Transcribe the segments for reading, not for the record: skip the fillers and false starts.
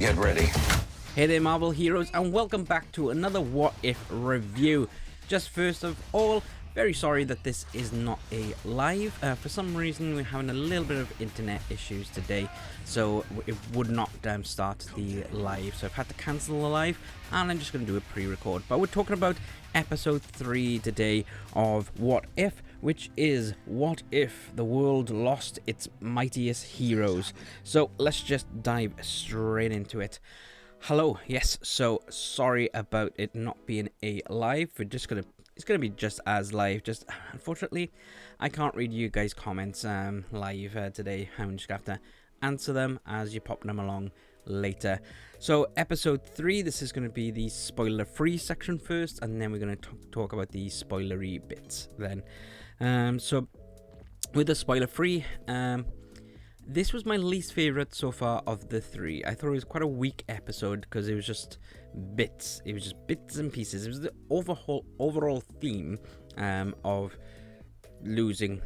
Get ready. Hey there, Marvel heroes, and welcome back to another What If review. Just first of all, very sorry that this is not a live. For some reason, we're having a little bit of internet issues today, so it would not start the live. So I've had to cancel the live, and I'm just going to do a pre-record. But we're talking about episode 3 today of What If, which is what if the world lost its mightiest heroes. So let's just dive straight into it. Hello, yes, so sorry about it not being a live. It's gonna be just as live. Just unfortunately, I can't read you guys' comments live today. I'm just gonna have to answer them as you pop them along later. So episode 3, this is going to be the spoiler-free section first, and then we're going to talk about the spoilery bits then. So with the spoiler-free, this was my least favorite so far of the 3. I thought it was quite a weak episode because it was just bits. It was just bits and pieces. It was the overall theme of losing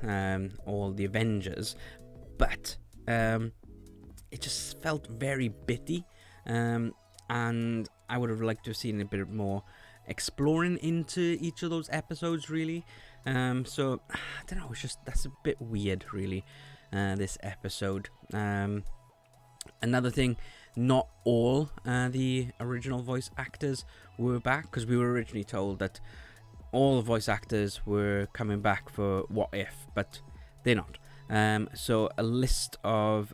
all the Avengers, but it just felt very bitty, and I would have liked to have seen a bit more exploring into each of those episodes, really. So I don't know. It's just that's a bit weird, really. This episode. Another thing, not all the original voice actors were back, because we were originally told that all the voice actors were coming back for What If, but they're not. So a list of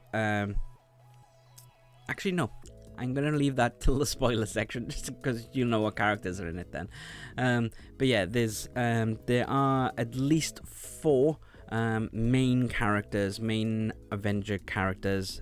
actually no, I'm gonna leave that till the spoiler section, just because you'll know what characters are in it then. But yeah, there are at least 4 main characters, main Avenger characters,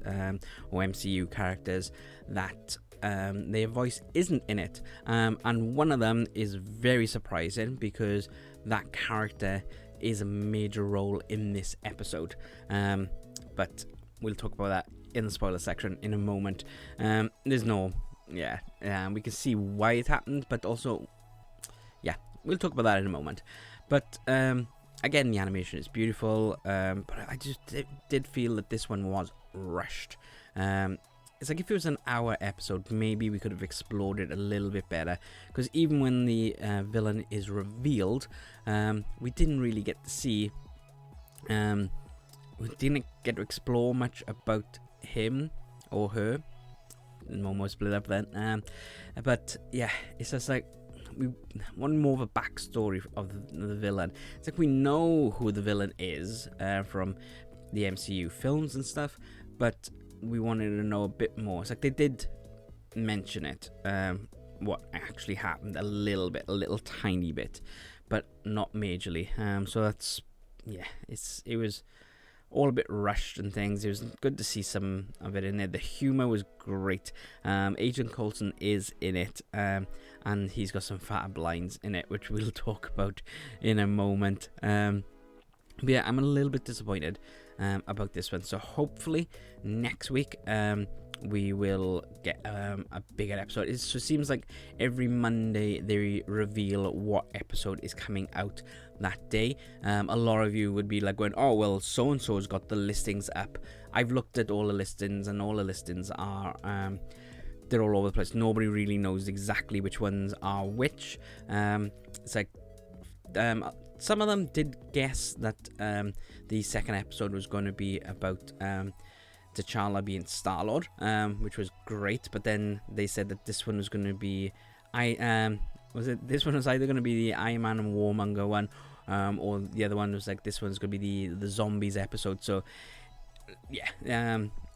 or MCU characters that their voice isn't in it, and one of them is very surprising because that character is a major role in this episode, but we'll talk about that in the spoiler section in a moment. There's no, we can see why it happened, but also, we'll talk about that in a moment. But again, the animation is beautiful, but I just did feel that this one was rushed. It's like if it was an hour episode, maybe we could have explored it a little bit better, because even when the villain is revealed, we didn't really get to see, we didn't get to explore much about him or her. Almost split up then. But yeah, it's just like we want more of a backstory of the villain. It's like we know who the villain is from the MCU films and stuff, but we wanted to know a bit more. It's like they did mention it, what actually happened a little tiny bit, but not majorly. So that's, it was all a bit rushed and things. It was good to see some of it in there. The humor was great. Agent Coulson is in it, and he's got some fat lines in it, which we'll talk about in a moment. But yeah, I'm a little bit disappointed about this one. So hopefully next week we will get a bigger episode. It seems like every Monday they reveal what episode is coming out that day. A lot of you would be like going, oh well, so and so's got the listings up. I've looked at all the listings, and all the listings are they're all over the place. Nobody really knows exactly which ones are which. It's like some of them did guess that the second episode was going to be about T'Challa being Star-Lord, which was great, but then they said that this one was going to be this one was either going to be the Iron Man and Warmonger one, or the other one was like this one's going to be the zombies episode. So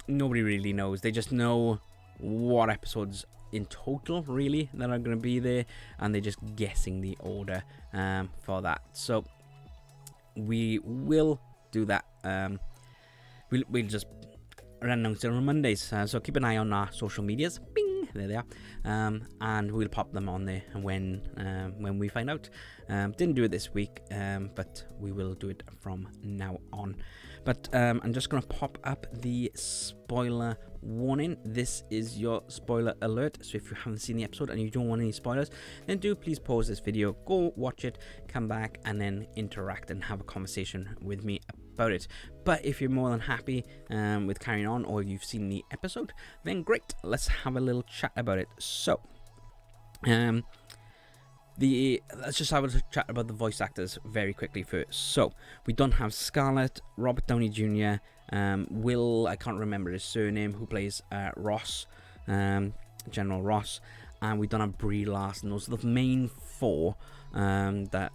nobody really knows. They just know what episodes in total really that are going to be there, and they're just guessing the order for that. So we will do that. We'll just announce it on Mondays, so keep an eye on our social medias. Bing, there they are, and we'll pop them on there when we find out. Didn't do it this week, but we will do it from now on. But I'm just gonna pop up the spoiler warning. This is your spoiler alert, so if you haven't seen the episode and you don't want any spoilers, then do please pause this video, go watch it, come back, and then interact and have a conversation with me about it. But if you're more than happy with carrying on, or you've seen the episode, then great, let's have a little chat about it. So let's just have a chat about the voice actors very quickly first. So we don't have Scarlett, Robert Downey Jr., Will, I can't remember his surname, who plays Ross, General Ross, and we don't have Brie Larson. Those are the main four that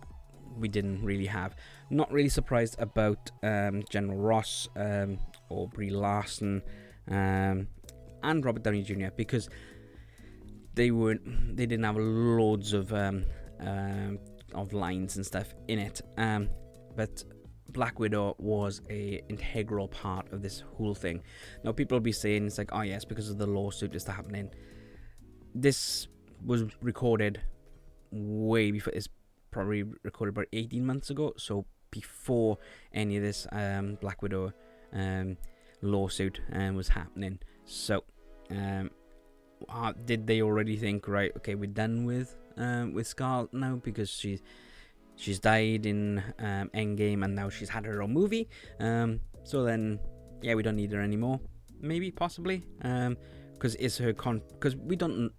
we didn't really have. Not really surprised about General Ross or Brie Larson and Robert Downey Jr. because they didn't have loads of lines and stuff in it. But Black Widow was a integral part of this whole thing. Now people will be saying it's like, oh yes, because of the lawsuit is happening. This was recorded way before. It's probably recorded about 18 months ago, so before any of this Black Widow lawsuit was happening. So did they already think, right, okay, we're done with Scarlett now because she's died in Endgame and now she's had her own movie, so then yeah, we don't need her anymore? Maybe, possibly, because it's her because we don't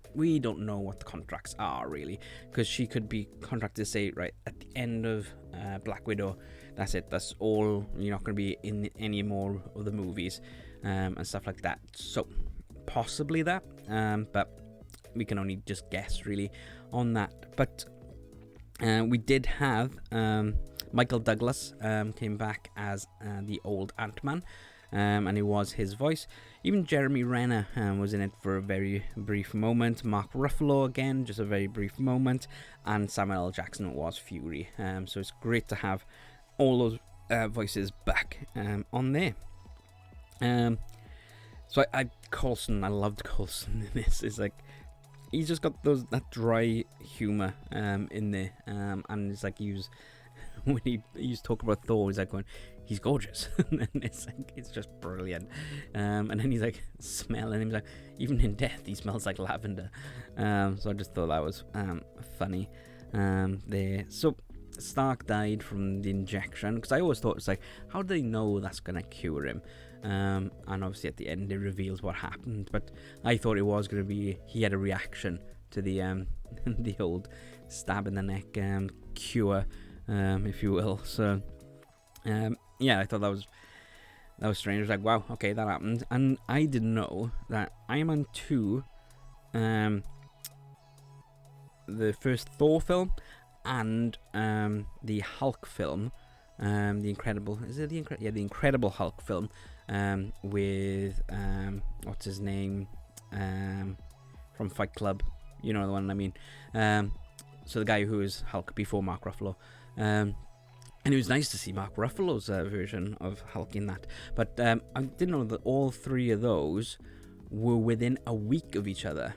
know what the contracts are really, because she could be contracted to say, right, at the end of Black Widow, that's it, that's all, you're not going to be in any more of the movies and stuff like that. So possibly that, but we can only just guess really on that. But we did have Michael Douglas came back as the old Ant-Man, and it was his voice. Even Jeremy Renner was in it for a very brief moment. Mark Ruffalo again, just a very brief moment, and Samuel L. Jackson was Fury. So it's great to have all those voices back on there. So Coulson, I loved Coulson in this. It's like he's just got that dry humor in there, and it's like when he's talking about Thor, he's like going, he's gorgeous, and it's just brilliant. And then he's like smelling him, he's like, even in death he smells like lavender. So I just thought that was funny there. So Stark died from the injection, because I always thought it's like, how do they know that's gonna cure him? And obviously at the end it reveals what happened, but I thought it was going to be he had a reaction to the the old stab in the neck cure, if you will. So yeah, I thought that was strange. I was like, wow, okay, that happened. And I didn't know that Iron Man 2, the first Thor film, and the Hulk film, the Incredible Hulk film, with what's his name, from Fight Club, you know the one I mean. So the guy who is Hulk before Mark Ruffalo, and it was nice to see Mark Ruffalo's version of Hulk in that. But I didn't know that all three of those were within a week of each other,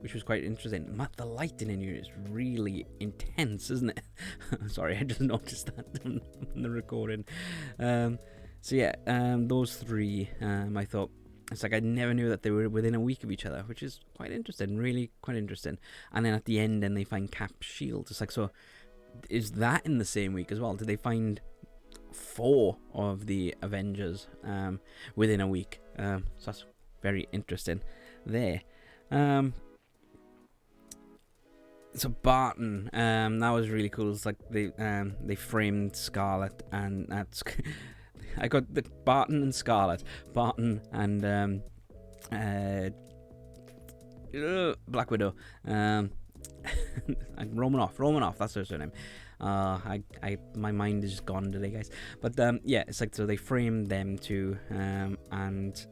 which was quite interesting. The lighting in here is really intense, isn't it? Sorry, I just noticed that on the recording. So yeah, those three, I thought, it's like I never knew that they were within a week of each other, which is quite interesting, really quite interesting. And then at the end, then they find Cap's shield. It's like, so is that in the same week as well? Did they find 4 of the Avengers within a week? So that's very interesting there. So Barton, that was really cool. It's like they framed Scarlett, and that's I got the Barton and Scarlett, Barton and Black Widow. Romanoff, that's her surname. My mind is just gone today, guys. But yeah, it's like, so they framed them two, and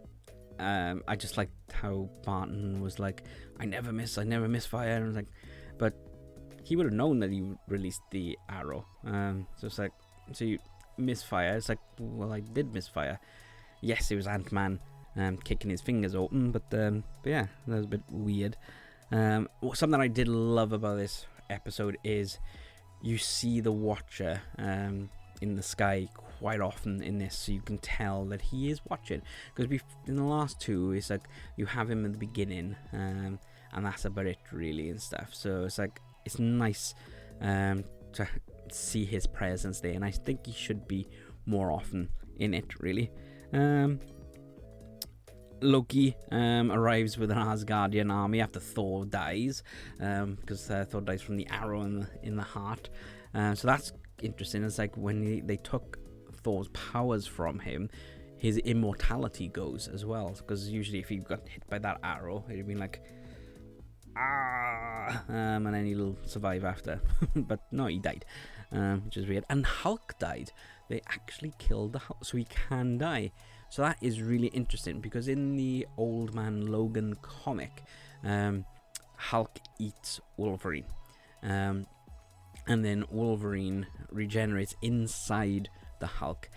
I just liked how Barton was like, I never miss fire, and I was like, but he would have known that he released the arrow. So it's like, so you misfire. It's like, well, I did misfire. Yes, it was Ant-Man kicking his fingers open, but yeah, that was a bit weird. Something I did love about this episode is you see the Watcher in the sky quite often in this, so you can tell that he is watching. Because in the last two, it's like you have him in the beginning, and that's about it really and stuff. So it's like, it's nice to see his presence there, and I think he should be more often in it, really. Loki arrives with an Asgardian army after Thor dies, because Thor dies from the arrow in the heart. So that's interesting. It's like when they took Thor's powers from him, his immortality goes as well. Because usually if he got hit by that arrow, it'd be like, and then he'll survive after. But no, he died, which is weird. And Hulk died. They actually killed the Hulk, so he can die. So that is really interesting, because in the Old Man Logan comic, Hulk eats Wolverine. And then Wolverine regenerates inside the Hulk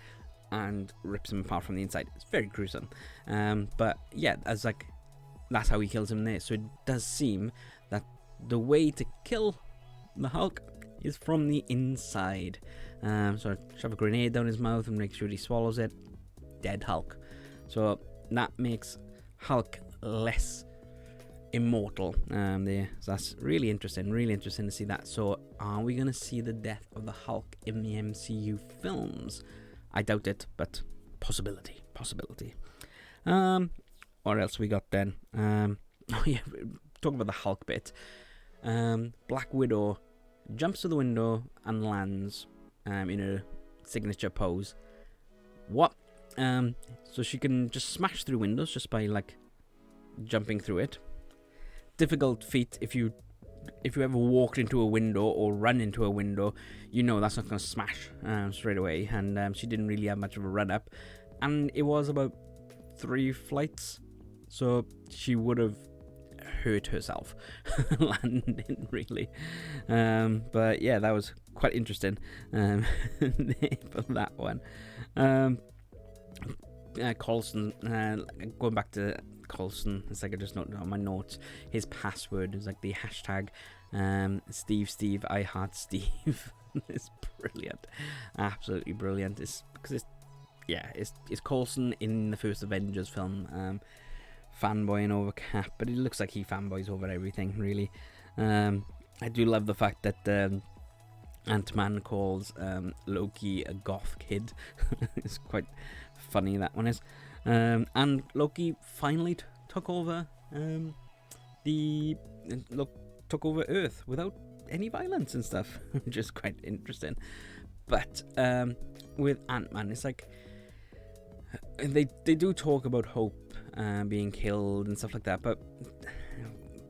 and rips him apart from the inside. It's very gruesome. But yeah, that's how he kills him there. So it does seem that the way to kill the Hulk is from the inside. So shove a grenade down his mouth and make sure he swallows it. Dead Hulk. So that makes Hulk less immortal there. So that's really interesting to see that. So are we going to see the death of the Hulk in the MCU films? I doubt it, but possibility. What else we got then? Talk about the Hulk bit. Black Widow jumps to the window and lands in a signature pose. What? So she can just smash through windows just by jumping through it. Difficult feat. If you ever walked into a window or run into a window, that's not going to smash straight away. And she didn't really have much of a run up, and it was about 3 flights, so she would have hurt herself landing, really. But yeah, that was quite interesting for that one. Coulson, going back to Coulson, it's like I just noted on my notes, his password is the hashtag Steve I heart Steve. It's brilliant, absolutely brilliant. It's because it's Coulson in the first Avengers film, fanboying over Cap, but it looks like he fanboys over everything, really. I do love the fact that Ant-Man calls Loki a goth kid. It's quite funny, that one is. And Loki finally took over took over Earth without any violence and stuff, which is quite interesting. But with Ant-Man, it's like they do talk about Hope being killed and stuff like that, but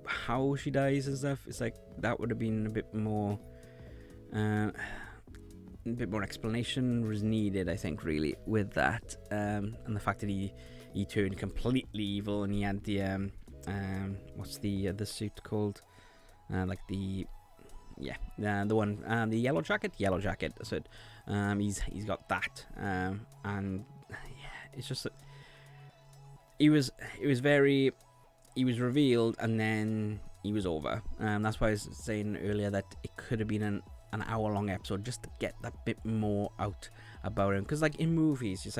how she dies and stuff, it's like that would have been a bit more explanation was needed, I think, really, with that, and the fact that he turned completely evil, and he had the what's the suit called, the one, the yellow jacket. So he's got that, and yeah, it's just that he was revealed and then he was over. That's why I was saying earlier that it could have been an hour-long episode just to get that bit more out about him, because in movies it's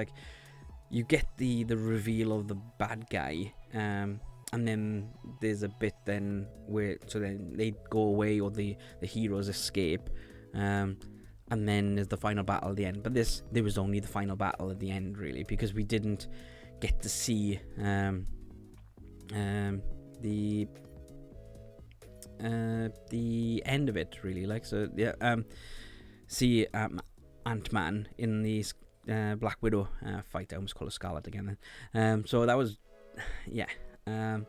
you get the reveal of the bad guy, and then there's a bit then where then they go away or the heroes escape, and then there's the final battle at the end. But there was only the final battle at the end, really, because we didn't get to see the end of it, really. See Ant-Man in the Black Widow fight. I almost call her Scarlet again then. So that was and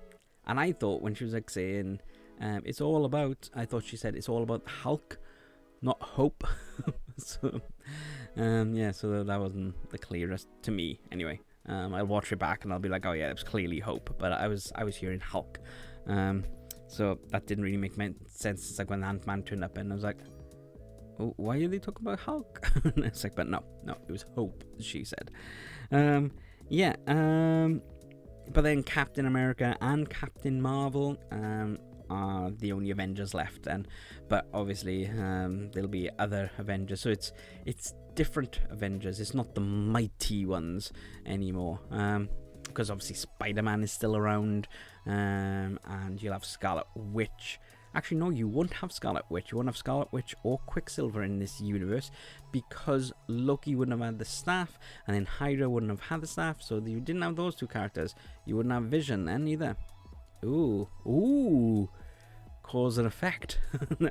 I thought when she was saying it's all about, I thought she said it's all about Hulk, not Hope. So so that wasn't the clearest to me anyway. I'll watch it back and I'll be like, oh yeah, it was clearly Hope, but I was hearing Hulk. So that didn't really make sense. It's when Ant-Man turned up and I was like, oh, why are they talking about Hulk? It's but no, it was Hope, she said. But then Captain America and Captain Marvel are the only Avengers left, but obviously there'll be other Avengers, so it's different Avengers. It's not the mighty ones anymore, because obviously Spider-Man is still around, and you'll have Scarlet Witch Actually, no, you wouldn't have Scarlet Witch. You wouldn't have Scarlet Witch or Quicksilver in this universe because Loki wouldn't have had the staff, and then Hydra wouldn't have had the staff. So you didn't have those two characters. You wouldn't have Vision then either. Ooh. Cause and effect.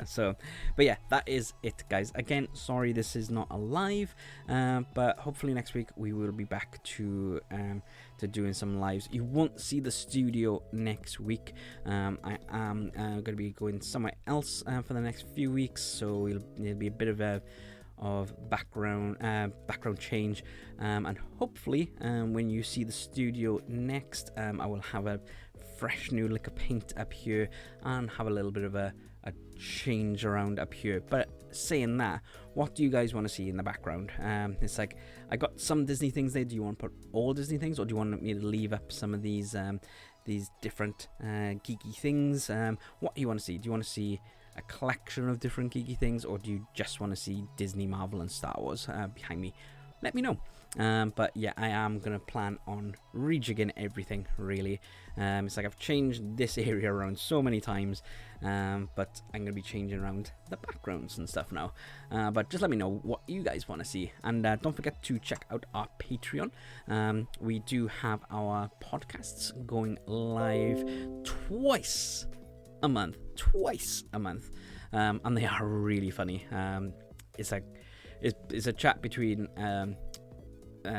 So, but yeah, that is it, guys. Again, sorry this is not a live, but hopefully next week we will be back to doing some lives. You won't see the studio next week. I am going to be going somewhere else for the next few weeks, so it'll be a bit of background change, and hopefully when you see the studio next, I will have a fresh new lick of paint up here and have a little bit of a change around up here. But saying that, what do you guys want to see in the background? It's like, I got some Disney things there. Do you want to put all Disney things, or do you want me to leave up some of these different geeky things? What do you want to see? Do you want to see a collection of different geeky things, or do you just want to see Disney, Marvel and Star Wars behind me? Let me know. But yeah, I am going to plan on rejigging everything, really. It's like I've changed this area around so many times, but I'm going to be changing around the backgrounds and stuff now. But just let me know what you guys want to see. And don't forget to check out our Patreon. We do have our podcasts going live twice a month. And they are really funny. It's a chat between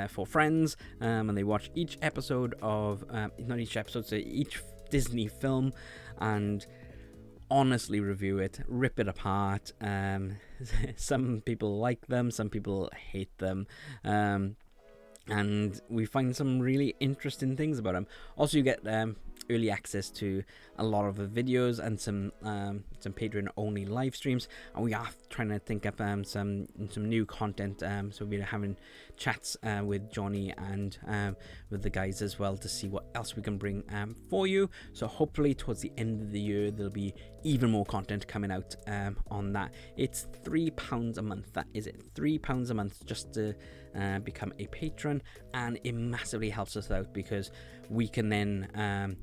four friends, and they watch each episode of not each episode, so each Disney film, and honestly review it, rip it apart. Some people like them, some people hate them, and we find some really interesting things about them. Also, you get early access to a lot of the videos and some Patreon only live streams, and we are trying to think up some new content, so we're having chats with Johnny and with the guys as well to see what else we can bring for you. So hopefully towards the end of the year there'll be even more content coming out on that. It's £3 a month, that is it, £3 a month just to become a patron, and it massively helps us out because we can then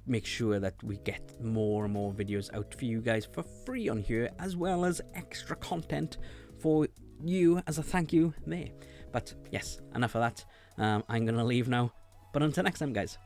make sure that we get more and more videos out for you guys for free on here, as well as extra content for you as a thank you there. But yes, enough of that. I'm gonna leave now, but until next time, guys,